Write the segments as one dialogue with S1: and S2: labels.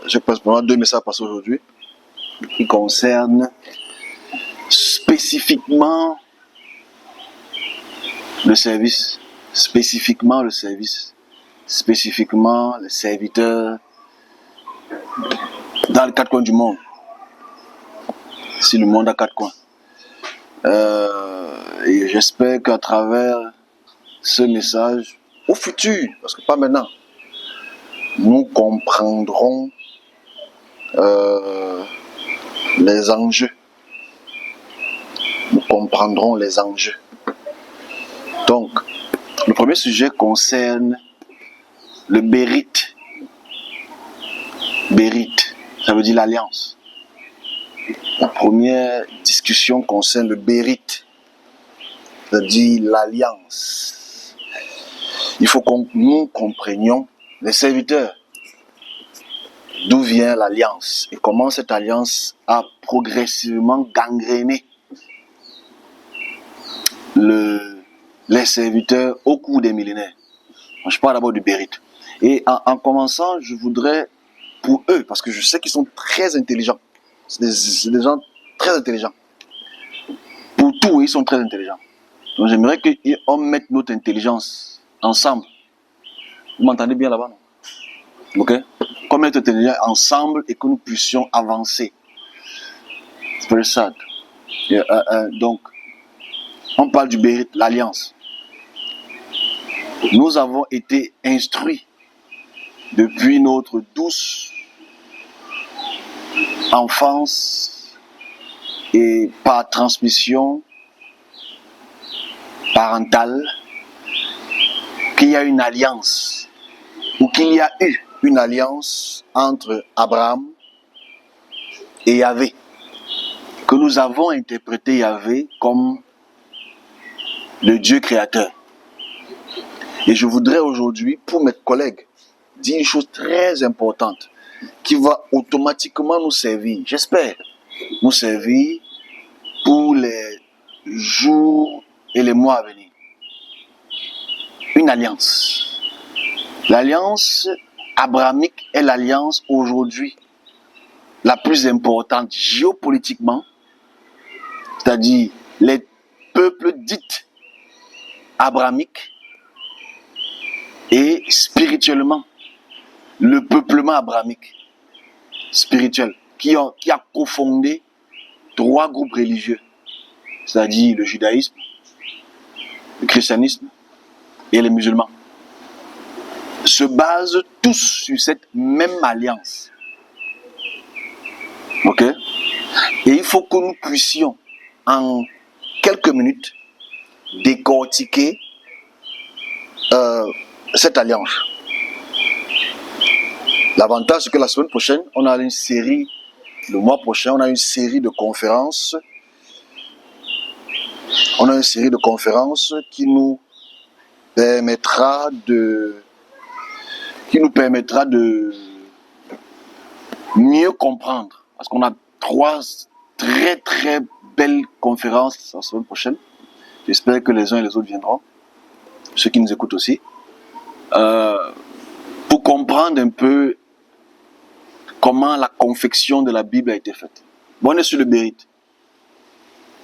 S1: je passe vraiment 2 messages à passer aujourd'hui qui concernent spécifiquement le service, spécifiquement les serviteurs dans les 4 coins du monde. Si le monde a 4 coins. Et j'espère qu'à travers ce message, au futur, parce que pas maintenant, nous comprendrons les enjeux. Nous comprendrons les enjeux. Donc, le premier sujet concerne le bérite. Bérite, ça veut dire l'alliance. La première discussion concerne le bérite, c'est-à-dire l'alliance. Il faut que nous comprenions, les serviteurs, d'où vient l'alliance et comment cette alliance a progressivement gangréné les serviteurs au cours des millénaires. Je parle d'abord du bérite. Et en commençant, je voudrais, pour eux, parce que je sais qu'ils sont très intelligents, c'est des gens très intelligents. Pour tout, ils sont très intelligents. Donc j'aimerais qu'on mette notre intelligence ensemble. Vous m'entendez bien là-bas, non? Ok? Qu'on mette notre intelligence ensemble et que nous puissions avancer. C'est very sad. Donc, on parle du bérite, l'alliance. Nous avons été instruits depuis notre douce enfance et par transmission parentale qu'il y a une alliance ou qu'il y a eu une alliance entre Abraham et Yahvé, que nous avons interprété Yahvé comme le Dieu créateur. Et je voudrais aujourd'hui, pour mes collègues, dire une chose très importante qui va automatiquement nous servir, j'espère, nous servir pour les jours et les mois à venir. Une alliance. L'alliance abrahamique est l'alliance aujourd'hui la plus importante géopolitiquement, c'est-à-dire les peuples dits abrahamiques et spirituellement, le peuplement abrahamique spirituel qui a cofondé 3 groupes religieux, c'est-à-dire le judaïsme, le christianisme et les musulmans, se basent tous sur cette même alliance. Ok? Et il faut que nous puissions, en quelques minutes, décortiquer cette alliance. L'avantage, c'est que la semaine prochaine, on a une série, le mois prochain, on a une série de conférences. On a une série de conférences qui nous permettra de mieux comprendre. Parce qu'on a 3 très très belles conférences la semaine prochaine. J'espère que les uns et les autres viendront. Ceux qui nous écoutent aussi. Pour comprendre un peu comment la confection de la Bible a été faite. Bon, on est sur le bérite.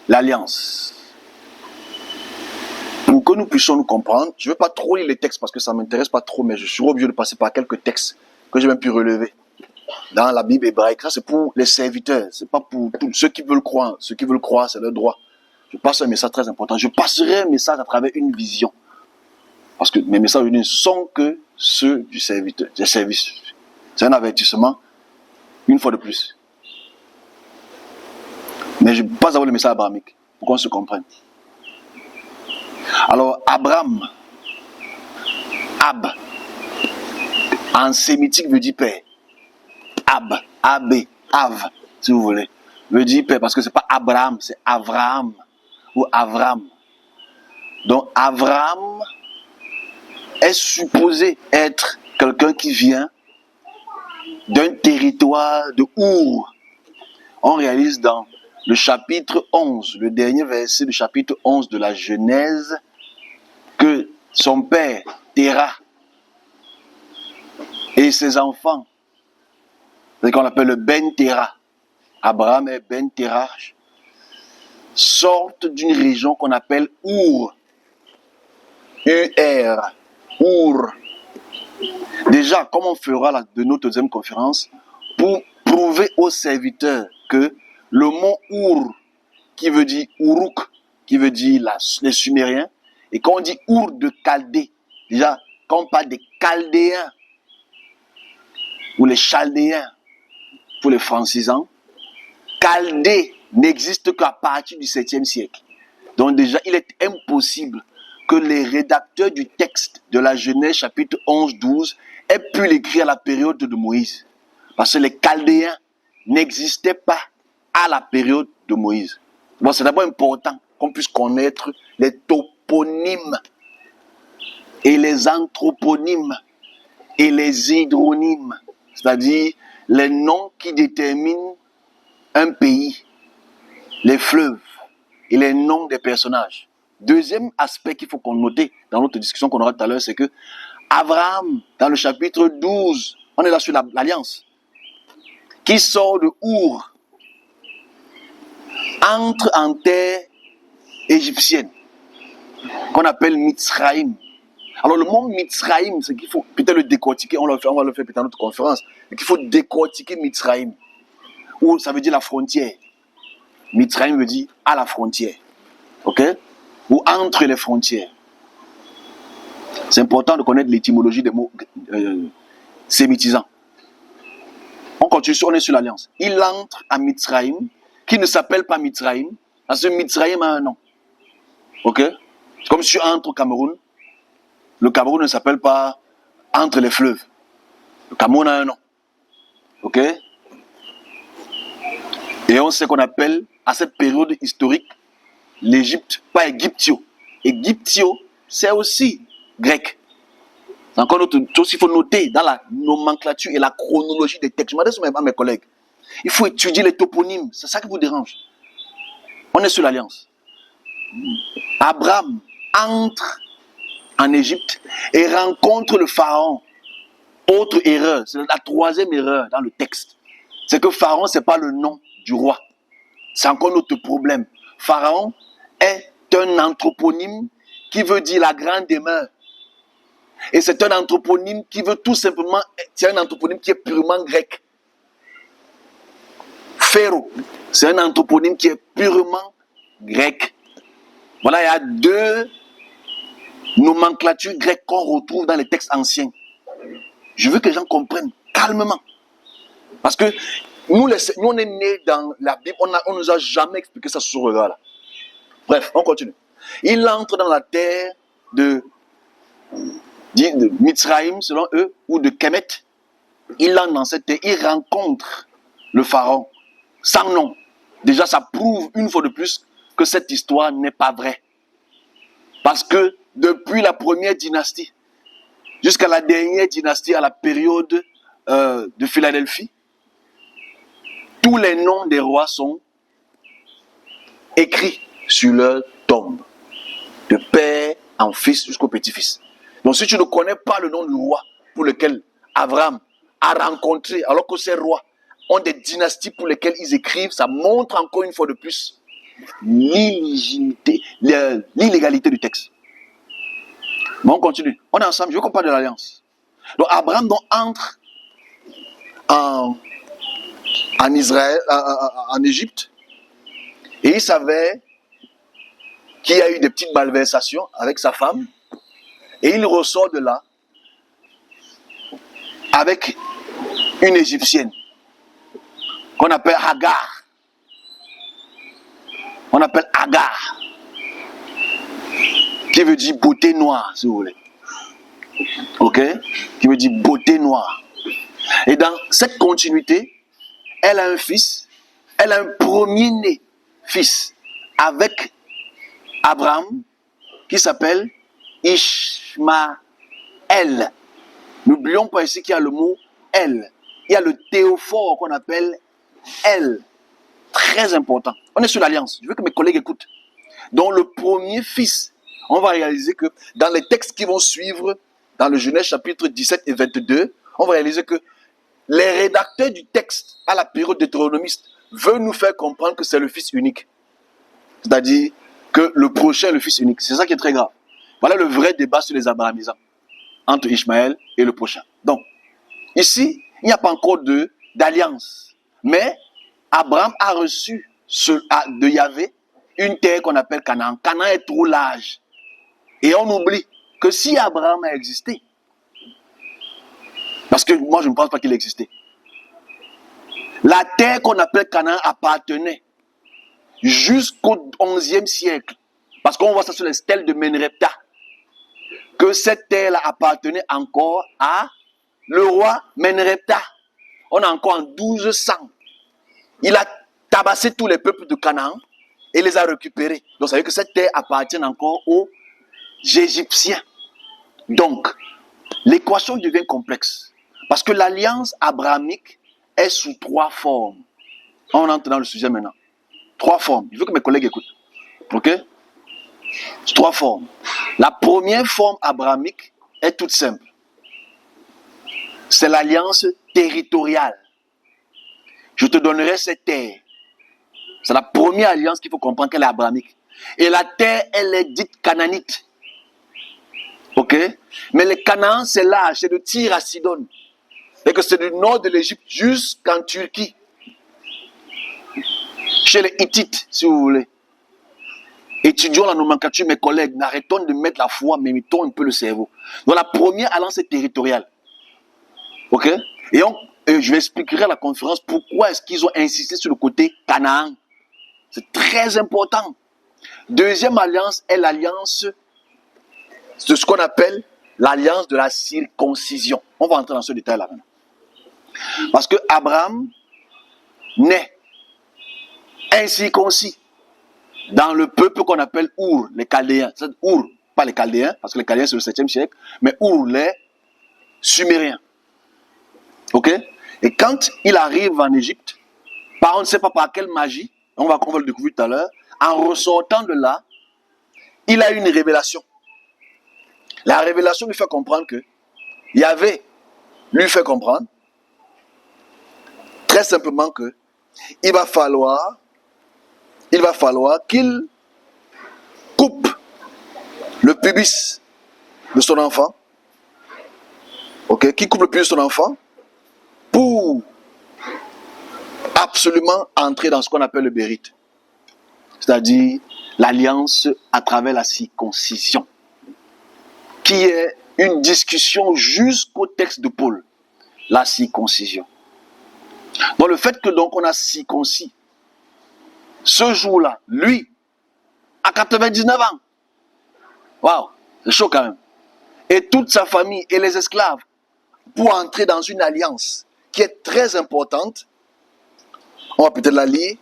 S1: L'alliance. Pour que nous puissions nous comprendre, je ne vais pas trop lire les textes parce que ça ne m'intéresse pas trop, mais je suis obligé de passer par quelques textes que j'ai même pu relever. Dans la Bible hébraïque, ça c'est pour les serviteurs, c'est pas pour tous ceux qui veulent croire. Ceux qui veulent croire, c'est leur droit. Je passe un message très important. Je passerai un message à travers une vision. Parce que mes messages ne sont que ceux du serviteur, des services. C'est un avertissement, une fois de plus. Mais je passe d'abord le message abrahamique, pour qu'on se comprenne. Alors, Abraham, Ab, en sémitique veut dire père. Ab, Ab, Av, si vous voulez, veut dire père, parce que c'est pas Abraham, c'est Avraham, ou Avram. Donc, Avraham est supposé être quelqu'un qui vient d'un territoire de Our. On réalise dans le chapitre 11, le dernier verset du chapitre 11 de la Genèse, que son père, Terah, et ses enfants ce qu'on appelle le Ben Terah. Abraham et Ben Terah sortent d'une région qu'on appelle Our. U-R. Our. Déjà, comme on fera de notre deuxième conférence, pour prouver aux serviteurs que le mot Our, qui veut dire Uruk, qui veut dire les Sumériens, et quand on dit Our de Chaldée, déjà, quand on parle des Chaldéens, ou les Chaldéens, pour les francisants, Chaldée n'existe qu'à partir du 7e siècle. Donc déjà, il est impossible que les rédacteurs du texte de la Genèse chapitre 11-12 aient pu l'écrire à la période de Moïse. Parce que les Chaldéens n'existaient pas à la période de Moïse. Bon, c'est d'abord important qu'on puisse connaître les toponymes et les anthroponymes et les hydronymes, c'est-à-dire les noms qui déterminent un pays, les fleuves et les noms des personnages. Deuxième aspect qu'il faut qu'on note dans notre discussion qu'on aura tout à l'heure, c'est que Abraham, dans le chapitre 12, on est là sur l'alliance, qui sort de Our, entre en terre égyptienne, qu'on appelle Mitzraïm. Alors le mot Mitzraïm, c'est qu'il faut peut-être le décortiquer, on va le faire peut-être dans notre conférence, mais qu'il faut décortiquer Mitzraïm, ou ça veut dire la frontière. Mitzraïm veut dire à la frontière, ok? Ou entre les frontières. C'est important de connaître l'étymologie des mots sémitisants. On continue, on est sur l'alliance. Il entre à Mitzraïm, qui ne s'appelle pas Mitzraïm, parce que Mitzraïm a un nom. Ok? C'est comme si tu entres au Cameroun. Le Cameroun ne s'appelle pas entre les fleuves. Le Cameroun a un nom. Ok? Et on sait qu'on appelle, à cette période historique, l'Égypte, pas Égyptio. Égyptio, c'est aussi grec. C'est encore autre chose qu'il faut noter dans la nomenclature et la chronologie des textes. Je m'adresse à mes collègues. Il faut étudier les toponymes. C'est ça qui vous dérange. On est sur l'alliance. Abraham entre en Égypte et rencontre le pharaon. Autre erreur, c'est la troisième erreur dans le texte. C'est que pharaon, ce n'est pas le nom du roi. C'est encore notre problème. Pharaon est un anthroponyme qui veut dire la grande demeure. Et c'est un anthroponyme qui veut tout simplement, c'est un anthroponyme qui est purement grec. Pharaon, c'est un anthroponyme qui est purement grec. Voilà, il y a deux nomenclatures grecques qu'on retrouve dans les textes anciens. Je veux que les gens comprennent calmement. Parce que nous on est nés dans la Bible, on ne nous a jamais expliqué ça sur ce regard-là. Bref, on continue. Il entre dans la terre de Mitzraïm, selon eux, ou de Kemet. Il entre dans cette terre, il rencontre le pharaon, sans nom. Déjà, ça prouve une fois de plus que cette histoire n'est pas vraie. Parce que depuis la première dynastie, jusqu'à la dernière dynastie, à la période de Philadelphie, tous les noms des rois sont écrits sur leur tombe, de père en fils jusqu'au petit-fils. Donc si tu ne connais pas le nom du roi pour lequel Abraham a rencontré, alors que ces rois ont des dynasties pour lesquelles ils écrivent, ça montre encore une fois de plus l'illégalité du texte. Bon, on continue. On est ensemble, je veux qu'on parle de l'alliance. Donc Abraham donc, entre en Israël, en Égypte, et il savait qu'il y a eu des petites malversations avec sa femme, et il ressort de là avec une Égyptienne qu'on appelle Hagar. On appelle Hagar, qui veut dire beauté noire, si vous voulez. Ok? Qui veut dire beauté noire. Et dans cette continuité, elle a un fils, elle a un premier-né fils avec Abraham, qui s'appelle Ishmaël. N'oublions pas ici qu'il y a le mot El. Il y a le théophore qu'on appelle El. Très important. On est sur l'alliance. Je veux que mes collègues écoutent. Donc le premier fils, on va réaliser que dans les textes qui vont suivre, dans le Genèse chapitre 17 et 22, on va réaliser que les rédacteurs du texte à la période deutéronomiste veulent nous faire comprendre que c'est le fils unique. C'est-à-dire que le prochain est le fils unique. C'est ça qui est très grave. Voilà le vrai débat sur les abrahamisants entre Ishmaël et le prochain. Donc, ici, il n'y a pas encore d'alliance. Mais Abraham a reçu de Yahvé une terre qu'on appelle Canaan. Canaan est trop large. Et on oublie que si Abraham a existé, parce que moi je ne pense pas qu'il existait, la terre qu'on appelle Canaan appartenait jusqu'au 11e siècle. Parce qu'on voit ça sur les stèles de Menrepta. Que cette terre-là appartenait encore à le roi Menrepta. On est encore en 1200. Il a tabassé tous les peuples de Canaan et les a récupérés. Donc ça veut dire que cette terre appartient encore aux Égyptiens. Donc, l'équation devient complexe. Parce que l'alliance abrahamique est sous 3 formes. On entre dans le sujet maintenant. 3 formes. Il faut que mes collègues écoutent. Ok? 3 formes. La première forme abrahamique est toute simple. C'est l'alliance territoriale. Je te donnerai cette terre. C'est la première alliance qu'il faut comprendre qu'elle est abrahamique. Et la terre, elle est dite canaanite. Ok? Mais le Canaan, c'est large, c'est de Tyr à Sidon. Et que c'est du nord de l'Égypte jusqu'en Turquie. Chez les Hittites, si vous voulez. Étudions la nomenclature, mes collègues, n'arrêtons de mettre la foi, mais mettons un peu le cerveau. Donc la première alliance est territoriale. Ok? Et je vais expliquer à la conférence pourquoi est-ce qu'ils ont insisté sur le côté Canaan. C'est très important. Deuxième alliance est l'alliance de ce qu'on appelle l'alliance de la circoncision. On va entrer dans ce détail-là maintenant. Parce que Abraham naît incirconcis dans le peuple qu'on appelle Our, les Chaldéens. Our, pas les Chaldéens, parce que les Chaldéens c'est le 7e siècle, mais Our, les Sumériens. Ok? Et quand il arrive en Égypte, on ne sait pas par quelle magie, on va le découvrir tout à l'heure, en ressortant de là, il a une révélation. La révélation lui fait comprendre que Yahvé lui fait comprendre très simplement que il va falloir qu'il coupe le pubis de son enfant, ok, qu'il coupe le pubis de son enfant pour absolument entrer dans ce qu'on appelle le bérite, c'est-à-dire l'alliance à travers la circoncision, qui est une discussion jusqu'au texte de Paul, la circoncision. Donc le fait que donc on a circoncis ce jour-là, lui, à 99 ans, waouh, c'est chaud quand même, et toute sa famille et les esclaves, pour entrer dans une alliance qui est très importante, on va peut-être la lire,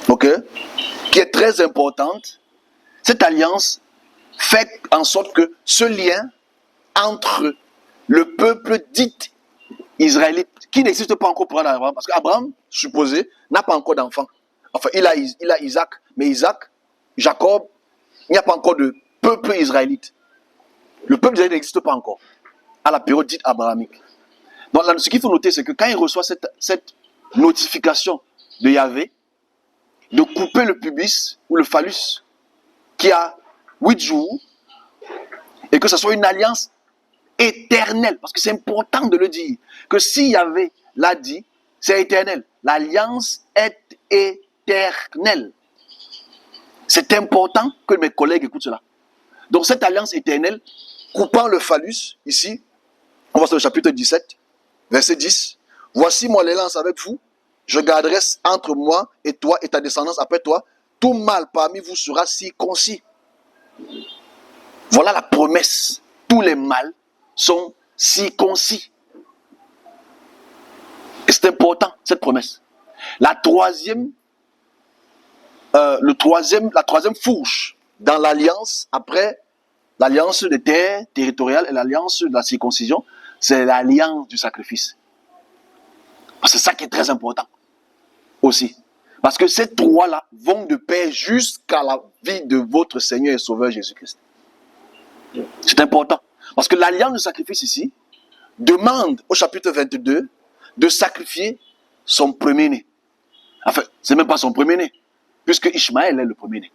S1: ok, qui est très importante. Cette alliance fait en sorte que ce lien entre le peuple dit israélite, qui n'existe pas encore pour Abraham, parce qu'Abraham, supposé, n'a pas encore d'enfant. Enfin, il a Isaac, mais Isaac, Jacob, il n'y a pas encore de peuple israélite. Le peuple israélite n'existe pas encore, à la période dite abrahamique. Donc là, ce qu'il faut noter, c'est que quand il reçoit cette notification de Yahvé, de couper le pubis ou le phallus, qui a 8 jours, et que ce soit une alliance éternelle, parce que c'est important de le dire, que si Yahvé l'a dit, c'est éternel. L'alliance est éternelle. C'est important que mes collègues écoutent cela. Donc cette alliance éternelle, coupant le phallus, ici, on va sur le chapitre 17, verset 10. Voici mon alliance avec vous, je garderai entre moi et toi et ta descendance après toi, tout mâle parmi vous sera circoncis. Voilà la promesse. Tous les mâles sont circoncis. Et c'est important, cette promesse. La troisième fourche dans l'alliance, après l'alliance des terres territoriales et l'alliance de la circoncision, c'est l'alliance du sacrifice. C'est ça qui est très important aussi. Parce que ces trois-là vont de pair jusqu'à la vie de votre Seigneur et Sauveur Jésus-Christ. C'est important. Parce que l'alliance du sacrifice ici demande au chapitre 22 de sacrifier son premier-né. Enfin, ce n'est même pas son premier-né, puisque Ishmaël est le premier-né.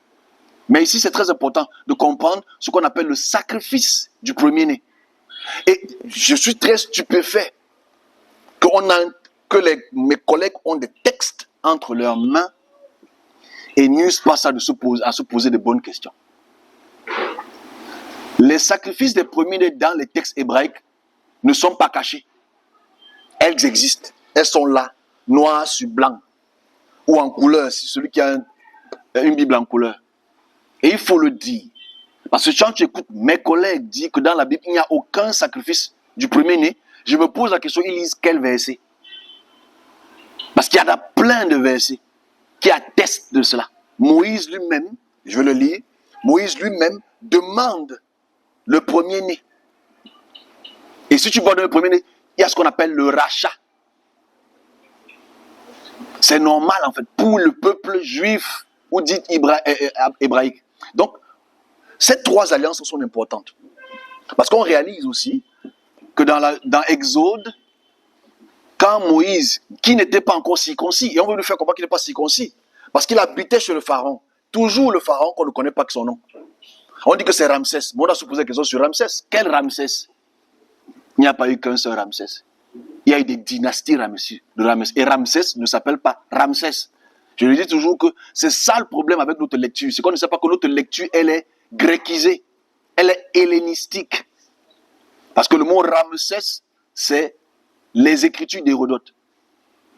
S1: Mais ici, c'est très important de comprendre ce qu'on appelle le sacrifice du premier-né. Et je suis très stupéfait mes collègues ont des textes entre leurs mains et n'usent pas ça à se poser de bonnes questions. Les sacrifices des premiers-nés dans les textes hébraïques ne sont pas cachés. Elles existent. Elles sont là, noir sur blanc. Ou en couleur, si celui qui a une Bible en couleur. Et il faut le dire. Parce que quand tu écoutes mes collègues dire que dans la Bible, il n'y a aucun sacrifice du premier-né, je me pose la question, ils lisent quel verset? Parce qu'il y en a plein de versets qui attestent de cela. Moïse lui-même, je vais le lire, Moïse lui-même demande le premier-né. Et si tu vois dans le premier-né, il y a ce qu'on appelle le rachat. C'est normal en fait pour le peuple juif ou dit hébraïque. Donc, ces trois alliances sont importantes. Parce qu'on réalise aussi que dans Exode, quand Moïse, qui n'était pas encore circoncis, et on veut lui faire comprendre qu'il n'est pas circoncis, parce qu'il habitait chez le pharaon, toujours le pharaon qu'on ne connaît pas que son nom. On dit que c'est Ramsès. Mais on a supposé quelque chose sur Ramsès. Quel Ramsès? Il n'y a pas eu qu'un seul Ramsès. Il y a eu des dynasties de Ramsès. Et Ramsès ne s'appelle pas Ramsès. Je le dis toujours que c'est ça le problème avec notre lecture. C'est qu'on ne sait pas que notre lecture, elle est gréquisée. Elle est hellénistique. Parce que le mot Ramsès, c'est les écritures d'Hérodote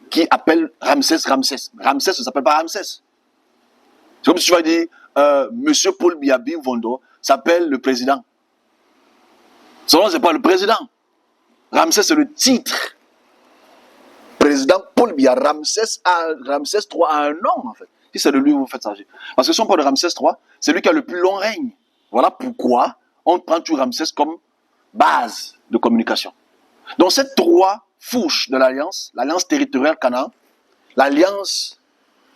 S1: qui appellent Ramsès Ramsès. Ramsès ne s'appelle pas Ramsès. C'est comme si tu vas dire Monsieur Paul Biya Vondo s'appelle le président. Son nom, ce n'est pas le président. Ramsès, c'est le titre. Président Paul Biya. Ramsès III a un nom, en fait. Si c'est de lui, vous faites ça. Parce que si on parle de Ramsès III, c'est lui qui a le plus long règne. Voilà pourquoi on prend tout Ramsès comme base de communication. Donc, ces trois fourches de l'alliance, l'alliance territoriale Canaan, l'alliance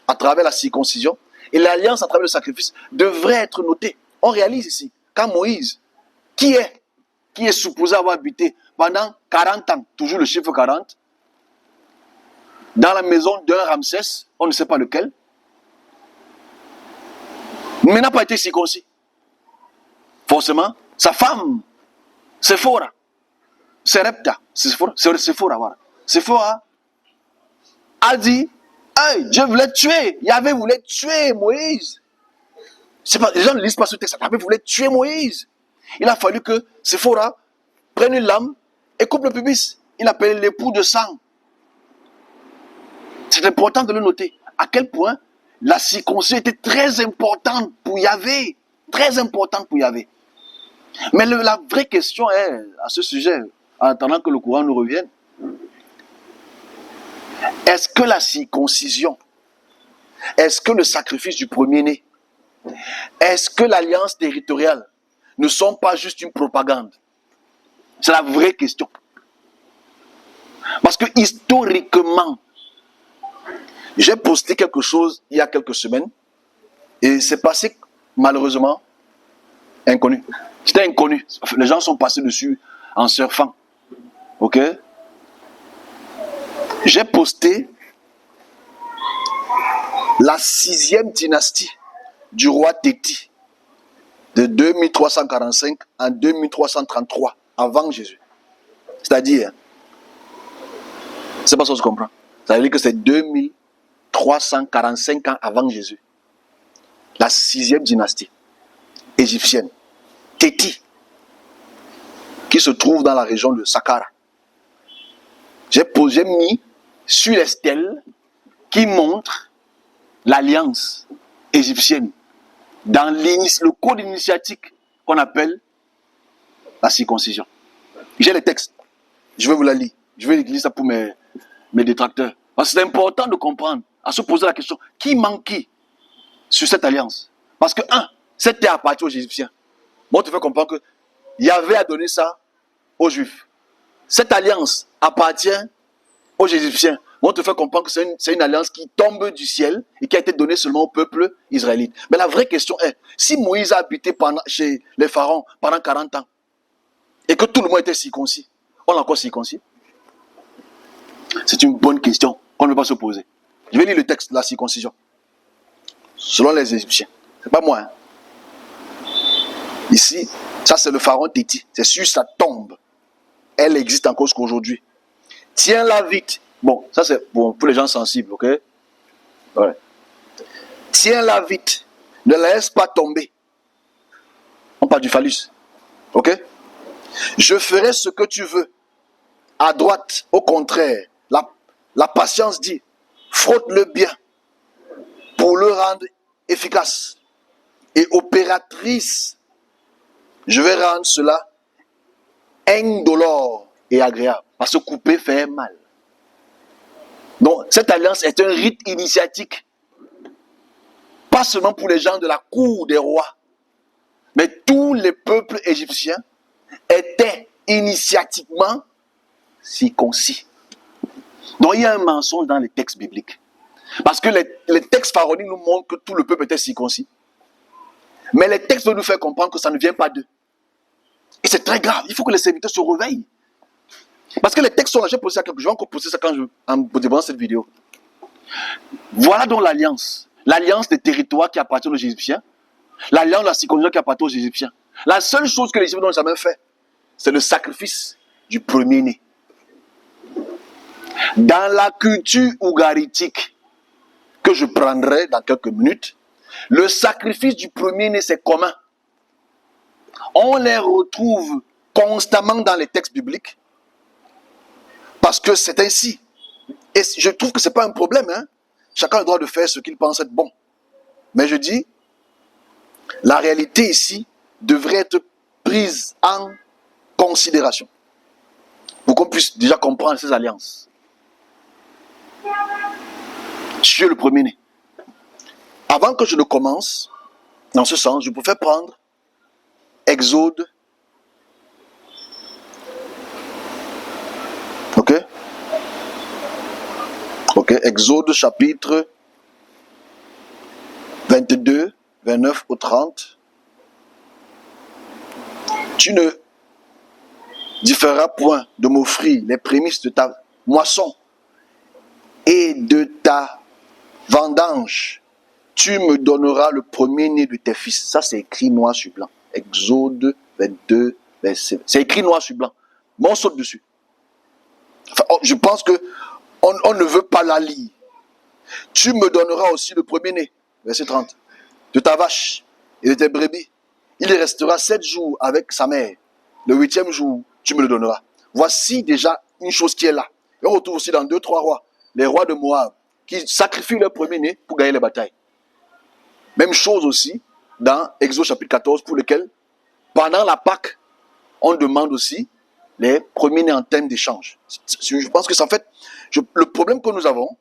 S1: à travers la circoncision et l'alliance à travers le sacrifice devraient être notées. On réalise ici, quand Moïse, qui est supposé avoir habité pendant 40 ans, toujours le chiffre 40, dans la maison d'un Ramsès, on ne sait pas lequel, mais n'a pas été circoncis. Forcément, sa femme, Séphora, Séphora a dit, hey, Dieu voulait tuer, Yahvé voulait tuer Moïse. Les gens ne lisent pas ce texte, Yahvé voulait tuer Moïse. Il a fallu que Séphora prenne une lame et coupe le pubis. Il appelle l'époux de sang. C'est important de le noter. À quel point la circoncision était très importante pour Yahvé. Très importante pour Yahvé. Mais la vraie question est, à ce sujet, en attendant que le courant nous revienne, est-ce que la circoncision, est-ce que le sacrifice du premier-né, est-ce que l'alliance territoriale ne sont pas juste une propagande? C'est la vraie question. Parce que historiquement, j'ai posté quelque chose il y a quelques semaines et c'est passé malheureusement inconnu. C'était inconnu. Les gens sont passés dessus en surfant. Ok? J'ai posté la 6e dynastie du roi Téti de 2345 à 2333 avant Jésus. C'est-à-dire, c'est pas ça que je comprends. Ça veut dire que c'est 2345 ans avant Jésus. La 6e dynastie égyptienne. Téti, qui se trouve dans la région de Saqqara. J'ai mis sur les stèles qui montrent l'alliance égyptienne dans le code initiatique qu'on appelle la circoncision. J'ai les textes. Je vais vous la lire. Je vais lire ça pour mes détracteurs. Parce que c'est important de comprendre, à se poser la question, qui manque qui sur cette alliance? Parce que, cette terre appartient aux Égyptiens. Moi, tu fais comprendre que Yahvé a donné ça aux Juifs. Cette alliance appartient aux Égyptiens. Moi, te fait comprendre que c'est une alliance qui tombe du ciel et qui a été donnée seulement au peuple israélite. Mais la vraie question est, si Moïse a habité chez les pharaons pendant 40 ans et que tout le monde était circoncis, On l'a encore circoncis? C'est une bonne question qu'on ne peut pas se poser. Je vais lire le texte de la circoncision. Selon les Égyptiens. C'est pas moi. Hein. Ici, ça c'est le pharaon Téti. C'est sur sa tombe. Elle existe encore jusqu'aujourd'hui. Tiens-la vite. Bon, ça c'est pour les gens sensibles, ok? Ouais. Tiens-la vite. Ne la laisse pas tomber. On parle du phallus. Ok? Je ferai ce que tu veux. À droite, au contraire, la patience dit, frotte-le bien pour le rendre efficace et opératrice. Je vais rendre cela indolore et agréable. Parce que couper fait mal. Donc, cette alliance est un rite initiatique. Pas seulement pour les gens de la cour des rois, mais tous les peuples égyptiens étaient initiatiquement circoncis. Donc il y a un mensonge dans les textes bibliques. Parce que les textes pharaoniques nous montrent que tout le peuple était circoncis. Mais les textes veulent nous faire comprendre que ça ne vient pas d'eux. Et c'est très grave. Il faut que les serviteurs se réveillent. Parce que les textes sont là. Je vais encore poser ça en développant cette vidéo. Voilà donc l'alliance. L'alliance des territoires qui appartiennent aux Égyptiens. L'alliance de la circoncision qui appartient aux Égyptiens. La seule chose que les Égyptiens n'ont jamais fait, c'est le sacrifice du premier-né. Dans la culture ougaritique que je prendrai dans quelques minutes, le sacrifice du premier-né, c'est commun. On les retrouve constamment dans les textes bibliques parce que c'est ainsi. Et je trouve que ce n'est pas un problème. Hein? Chacun a le droit de faire ce qu'il pense être bon. Mais je dis, la réalité ici devrait être prise en considération pour qu'on puisse déjà comprendre ces alliances. Sur le premier-né. Avant que je ne commence, dans ce sens, je préfère prendre Exode. Ok? Ok, Exode chapitre 22, 29 au 30. Tu ne différeras point de m'offrir les prémices de ta moisson et de ta vendange. Tu me donneras le premier-né de tes fils. Ça, c'est écrit noir sur blanc. Exode 22, verset. C'est écrit noir sur blanc. Mais on saute dessus. Enfin, je pense que on ne veut pas la lire. Tu me donneras aussi le premier-né, verset 30, de ta vache et de tes brebis. Il y restera 7 jours avec sa mère. Le 8e jour, tu me le donneras. Voici déjà une chose qui est là. Et on retrouve aussi dans 2-3 rois, les rois de Moab, qui sacrifient leur premier-né pour gagner les batailles. Même chose aussi dans Exode chapitre 14, pour lequel, pendant la Pâque, on demande aussi les premiers-nés en termes d'échange. Je pense que c'est en fait, le problème que nous avons,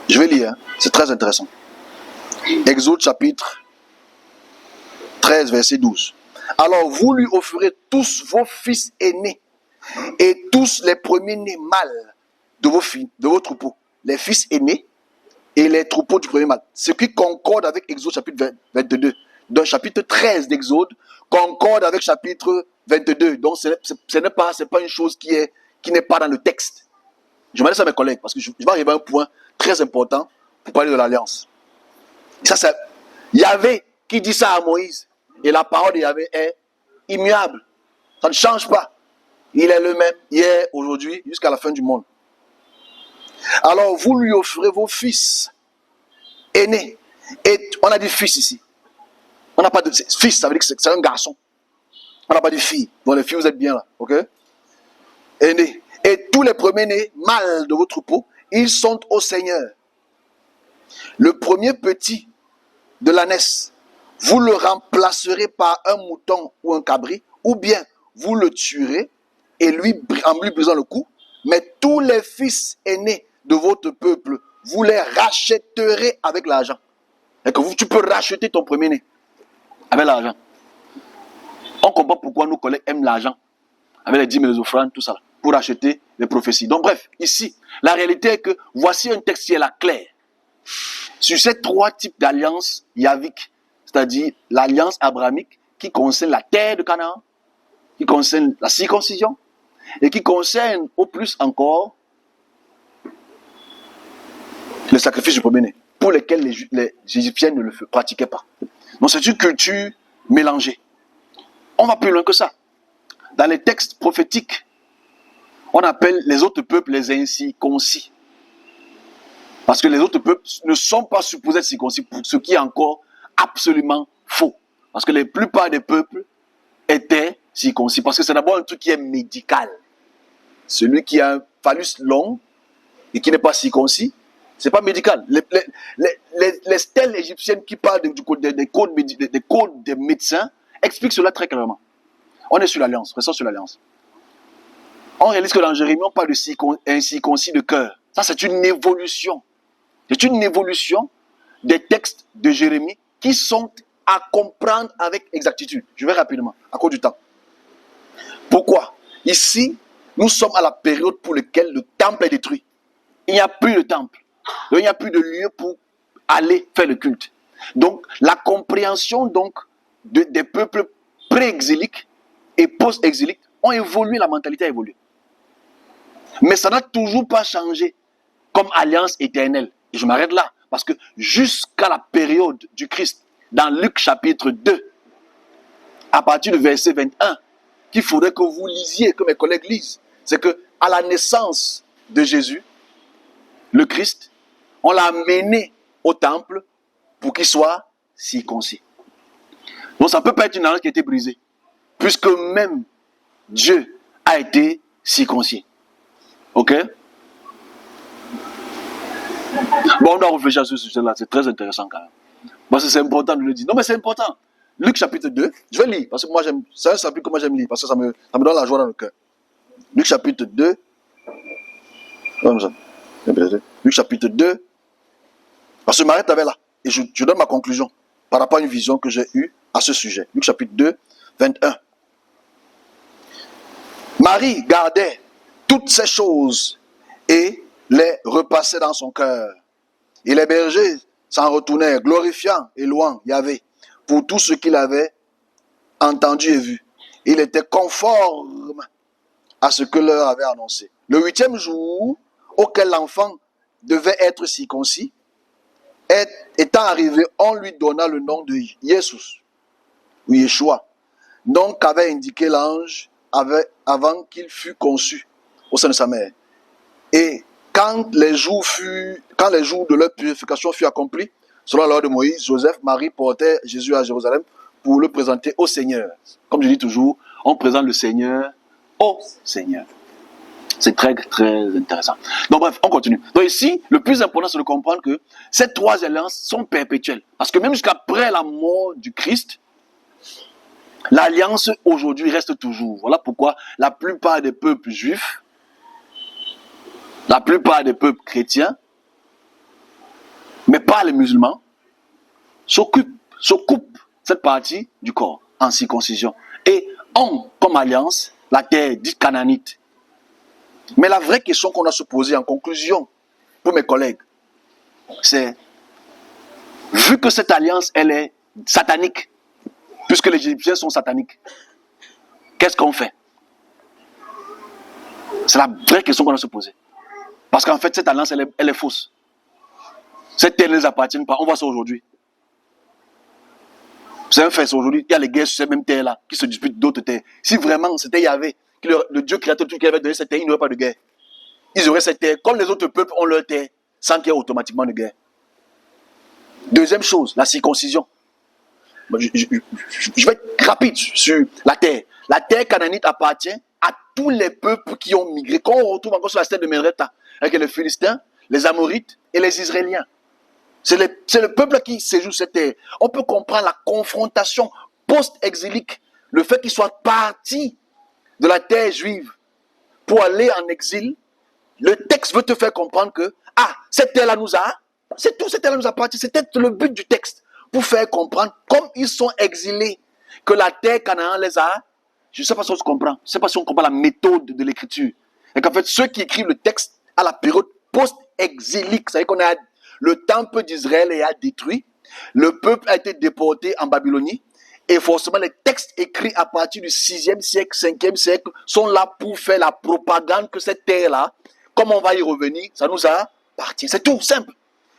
S1: je vais lire, c'est très intéressant. Exode chapitre 13, verset 12. Alors vous lui offrirez tous vos fils aînés et tous les premiers-nés mâles de vos filles, de vos troupeaux. Les fils aînés et les troupeaux du premier mâle. Ce qui concorde avec Exode chapitre 22. Donc chapitre 13 d'Exode concorde avec chapitre 22. Donc ce n'est pas une chose qui n'est pas dans le texte. Je m'adresse à mes collègues parce que je vais arriver à un point très important pour parler de l'alliance. Ça, c'est Yahvé qui dit ça à Moïse. Et la parole de Yahvé est immuable. Ça ne change pas. Il est le même hier, aujourd'hui, jusqu'à la fin du monde. Alors vous lui offrez vos fils aînés. Et on a dit fils ici. On n'a pas de fils, ça veut dire que c'est un garçon. On n'a pas de fille. Bon, les filles, vous êtes bien là, ok? Aînés. Et tous les premiers-nés mâles de vos troupeaux, ils sont au Seigneur. Le premier petit de l'ânesse, vous le remplacerez par un mouton ou un cabri, ou bien vous le tuerez et en lui brisant le cou. Mais tous les fils aînés de votre peuple, vous les rachèterez avec l'argent. Et que tu peux racheter ton premier-né avec l'argent. On comprend pourquoi nos collègues aiment l'argent, avec les dîmes et les offrandes, tout ça, pour acheter les prophéties. Donc bref, ici, la réalité est que voici un texte qui est là clair. Sur ces 3 types d'alliances yaviques, c'est-à-dire l'alliance abrahamique qui concerne la terre de Canaan, qui concerne la circoncision et qui concerne au plus encore le sacrifice du premier-né, pour lesquels les Égyptiens ne le pratiquaient pas. Donc c'est une culture mélangée. On va plus loin que ça. Dans les textes prophétiques, on appelle les autres peuples les incirconcis. Parce que les autres peuples ne sont pas supposés être circoncis, ce qui est encore absolument faux. Parce que la plupart des peuples étaient circoncis. Parce que c'est d'abord un truc qui est médical. Celui qui a un phallus long et qui n'est pas circoncis, c'est pas médical. Les stèles égyptiennes qui parlent des codes des médecins expliquent cela très clairement. On est sur l'alliance, restons sur l'alliance. On réalise que dans Jérémie, on parle de incirconcis de cœur. Ça, c'est une évolution. C'est une évolution des textes de Jérémie qui sont à comprendre avec exactitude. Je vais rapidement, à cause du temps. Pourquoi? Ici, nous sommes à la période pour laquelle le temple est détruit. Il n'y a plus de temple. Donc, il n'y a plus de lieu pour aller faire le culte. Donc, la compréhension des peuples pré-exiliques et post-exiliques ont évolué, la mentalité a évolué. Mais ça n'a toujours pas changé comme alliance éternelle. Et je m'arrête là, parce que jusqu'à la période du Christ, dans Luc chapitre 2, à partir du verset 21, qu'il faudrait que vous lisiez, que mes collègues lisent, c'est que à la naissance de Jésus, le Christ, on l'a amené au temple pour qu'il soit circoncis. Donc ça ne peut pas être une alliance qui a été brisée, puisque même Dieu a été circoncis. Ok? Bon, on doit réfléchir à ce sujet-là, c'est très intéressant quand même. Parce que c'est important de le dire. Non, mais c'est important. Luc chapitre 2, je vais lire, parce que moi j'aime, c'est un chapitre que moi j'aime lire, parce que ça me donne la joie dans le cœur. Luc chapitre 2, Luc chapitre 2, parce que je m'arrête avec là, et je donne ma conclusion par rapport à une vision que j'ai eue à ce sujet. Luc chapitre 2, 21. Marie gardait toutes ces choses et les repassait dans son cœur. Et les bergers s'en retournèrent, glorifiant et louant Yahvé pour tout ce qu'il avait entendu et vu. Il était conforme à ce que leur avait annoncé. Le 8e jour, auquel l'enfant devait être circoncis, étant arrivé, on lui donna le nom de Jésus, ou Yeshua, nom qu'avait indiqué l'ange avant qu'il fût conçu au sein de sa mère. Et quand les jours de leur purification furent accomplis, selon la loi de Moïse, Joseph, Marie portaient Jésus à Jérusalem pour le présenter au Seigneur. Comme je dis toujours, on présente le Seigneur au Seigneur. C'est très, très intéressant. Donc bref, on continue. Donc ici, le plus important, c'est de comprendre que ces trois alliances sont perpétuelles. Parce que même jusqu'après la mort du Christ, l'alliance aujourd'hui reste toujours. Voilà pourquoi la plupart des peuples juifs, la plupart des peuples chrétiens, mais pas les musulmans, s'occupent cette partie du corps en circoncision et ont comme alliance la terre dite canaanite. Mais la vraie question qu'on a se poser en conclusion pour mes collègues, c'est, vu que cette alliance, elle est satanique, puisque les Égyptiens sont sataniques, qu'est-ce qu'on fait? C'est la vraie question qu'on a se poser. Parce qu'en fait, cette alliance, elle est fausse. Cette terre ne les appartient pas. On voit ça aujourd'hui. C'est un fait, aujourd'hui. Il y a les guerres sur ces mêmes terres-là qui se disputent d'autres terres. Si vraiment c'était Yahvé, le Dieu créateur tout qui avait donné cette terre, il n'y aurait pas de guerre. Ils auraient cette terre, comme les autres peuples ont leur terre, sans qu'il y ait automatiquement de guerre. Deuxième chose, la circoncision. Je vais être rapide sur la terre. La terre canaanite appartient à tous les peuples qui ont migré. Quand on retrouve encore sur la terre de Mereta, avec les Philistins, les Amorites et les Israéliens. C'est le peuple qui séjourne cette terre. On peut comprendre la confrontation post-exilique, le fait qu'ils soient partis de la terre juive pour aller en exil. Le texte veut te faire comprendre que, cette terre-là nous a, c'est tout, cette terre-là nous appartient. C'était le but du texte, pour faire comprendre, comme ils sont exilés, que la terre Canaan les a. Je ne sais pas si on se comprend. Je ne sais pas si on comprend la méthode de l'écriture. Et qu'en fait, ceux qui écrivent le texte à la période post-exilique, c'est-à-dire qu'on a le temple d'Israël est détruit, le peuple a été déporté en Babylonie, Et forcément, les textes écrits à partir du 6e siècle, 5e siècle, sont là pour faire la propagande que cette terre-là, comme on va y revenir, ça nous appartient. C'est tout simple.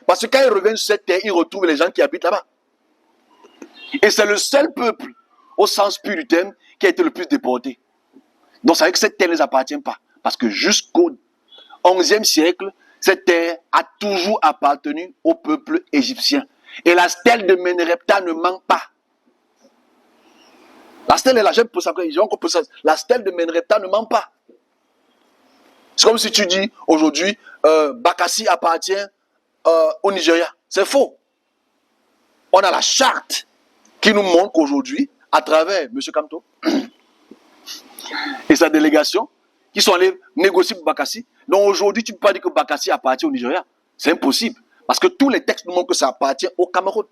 S1: Parce que quand ils reviennent sur cette terre, ils retrouvent les gens qui habitent là-bas. Et c'est le seul peuple, au sens pur du terme, qui a été le plus déporté. Donc, ça veut dire que cette terre ne les appartient pas. Parce que jusqu'au 11e siècle, cette terre a toujours appartenu au peuple égyptien. Et la stèle de Ménrepta ne manque pas. La stèle est là, j'aime pour ça. La stèle de Ménrepta ne manque pas. C'est comme si tu dis aujourd'hui, Bakassi appartient au Nigeria. C'est faux. On a la charte qui nous montre qu'aujourd'hui, à travers M. Kamto et sa délégation, qui sont allés négocier pour Bakassi. Donc aujourd'hui, tu ne peux pas dire que Bakassi appartient au Nigeria. C'est impossible. Parce que tous les textes nous montrent que ça appartient au Cameroun.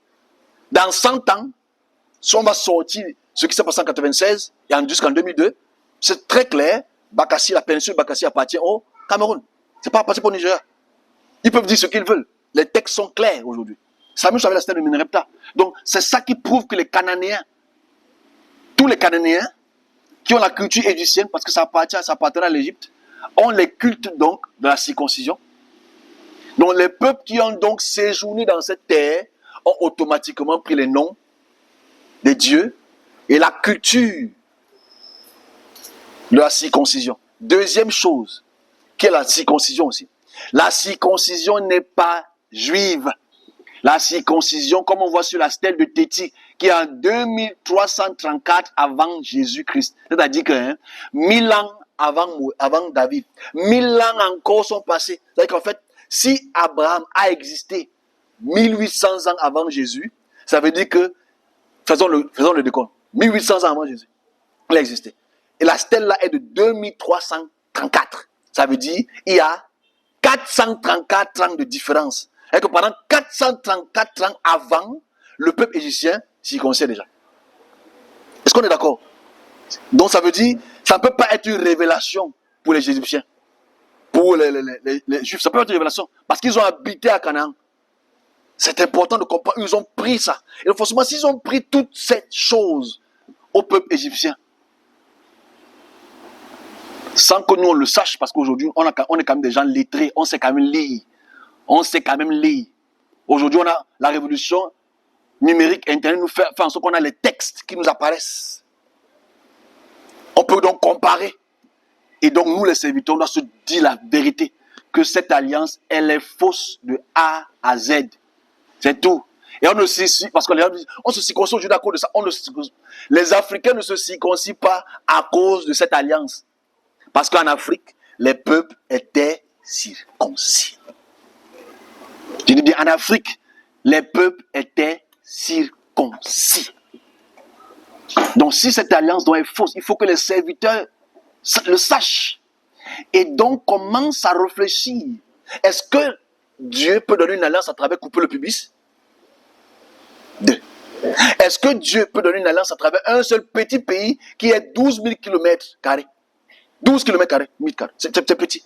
S1: Dans 100 ans, si on va sortir ce qui s'est passé en 1996 et jusqu'en 2002, c'est très clair, Bakassi, la péninsule Bakassi appartient au Cameroun. Ce n'est pas appartient au Nigeria. Ils peuvent dire ce qu'ils veulent. Les textes sont clairs aujourd'hui. Ça même avec la stèle de Ménrepta. Donc c'est ça qui prouve que les Cananéens, tous les Cananéens, qui ont la culture égyptienne, parce que ça appartient à l'Égypte, ont les cultes donc de la circoncision. Donc les peuples qui ont donc séjourné dans cette terre ont automatiquement pris les noms des dieux et la culture de la circoncision. Deuxième chose, qui est la circoncision aussi. La circoncision n'est pas juive. La circoncision, comme on voit sur la stèle de Téti, qui est en 2334 avant Jésus-Christ. C'est-à-dire que 1000 ans avant David, 1000 ans encore sont passés. C'est-à-dire qu'en fait, si Abraham a existé 1800 ans avant Jésus, ça veut dire que, faisons le décompte, 1800 ans avant Jésus, il a existé. Et la stèle là est de 2334. Ça veut dire il y a 434 ans de différence. Et que pendant 434 ans avant, le peuple égyptien circoncisait déjà. Est-ce qu'on est d'accord? Donc ça veut dire, ça ne peut pas être une révélation pour les Égyptiens. Pour les Juifs, ça peut être une révélation. Parce qu'ils ont habité à Canaan. C'est important de comprendre. Ils ont pris ça. Et forcément, s'ils ont pris toutes ces choses au peuple égyptien, sans que nous on le sache, parce qu'aujourd'hui, on est quand même des gens lettrés, on sait quand même lire. On sait quand même lire. Aujourd'hui, on a la révolution numérique, Internet nous fait en sorte qu'on a les textes qui nous apparaissent. On peut donc comparer. Et donc, nous, les serviteurs, on doit se dire la vérité. Que cette alliance, elle est fausse de A à Z. C'est tout. Et on ne se parce qu'on se circoncie aujourd'hui à cause de ça. Les Africains ne se circoncient pas à cause de cette alliance. Parce qu'en Afrique, les peuples étaient circoncis. Je dis bien, en Afrique, les peuples étaient circoncis. Donc, si cette alliance doit être fausse, il faut que les serviteurs le sachent. Et donc, commence à réfléchir. Est-ce que Dieu peut donner une alliance à travers couper le pubis? 2. Est-ce que Dieu peut donner une alliance à travers un seul petit pays qui est 12 000 km²? 12 km², c'est petit.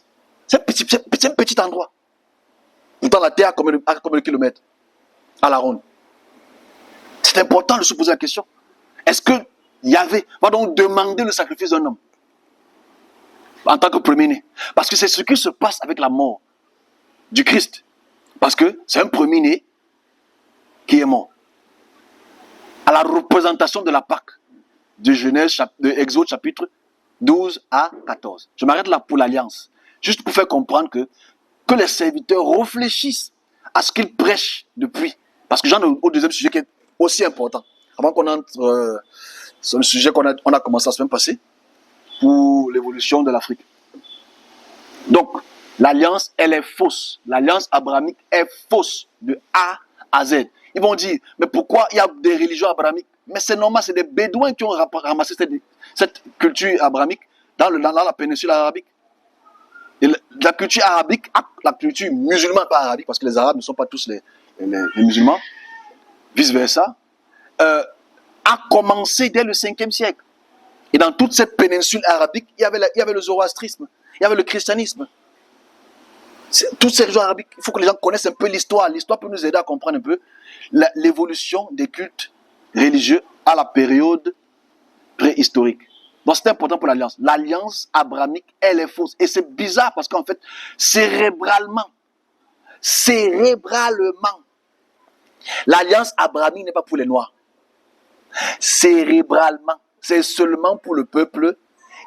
S1: C'est un petit endroit. Pourtant, la terre a combien de kilomètres à la ronde? C'est important de se poser la question. Est-ce que Yahvé va donc demander le sacrifice d'un homme en tant que premier-né? Parce que c'est ce qui se passe avec la mort du Christ. Parce que c'est un premier-né qui est mort. À la représentation de la Pâque de Genèse, de Exode chapitre 12 à 14. Je m'arrête là pour l'alliance. Juste pour faire comprendre que les serviteurs réfléchissent à ce qu'ils prêchent depuis. Parce que j'en ai au deuxième sujet qui est aussi important. Avant qu'on entre sur le sujet qu'on a commencé la semaine passée pour l'évolution de l'Afrique. Donc, l'alliance, elle est fausse. L'alliance abrahamique est fausse de A à Z. Ils vont dire, mais pourquoi il y a des religions abrahamiques? Mais c'est normal, c'est des bédouins qui ont ramassé cette culture abrahamique dans la péninsule arabique. Et la culture arabique, la culture musulmane, pas arabique, parce que les Arabes ne sont pas tous les musulmans, vice-versa, a commencé dès le 5e siècle. Et dans toute cette péninsule arabique, il y avait le zoroastrisme, il y avait le christianisme. Toutes ces régions arabiques, il faut que les gens connaissent un peu l'histoire. L'histoire peut nous aider à comprendre un peu l'évolution des cultes religieux à la période préhistorique. Donc c'est important pour l'alliance. L'alliance abrahamique, elle est fausse. Et c'est bizarre parce qu'en fait, cérébralement, l'alliance abrahamique n'est pas pour les Noirs. Cérébralement, c'est seulement pour le peuple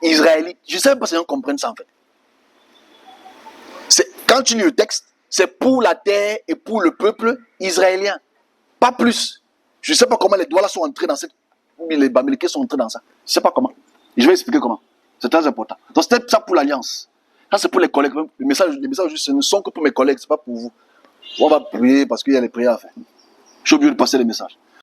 S1: israélite. Je ne sais pas si on comprend ça en fait. Quand tu lis le texte, c'est pour la terre et pour le peuple israélien. Pas plus. Je ne sais pas comment les doigts là sont entrés dans cette... Les Bamilekés sont entrés dans ça. Je ne sais pas comment. Je vais expliquer comment. C'est très important. Donc c'est ça pour l'alliance. Ça c'est pour les collègues. Les messages ce ne sont que pour mes collègues, ce n'est pas pour vous. On va prier parce qu'il y a les prières à faire. J'ai oublié de passer les messages.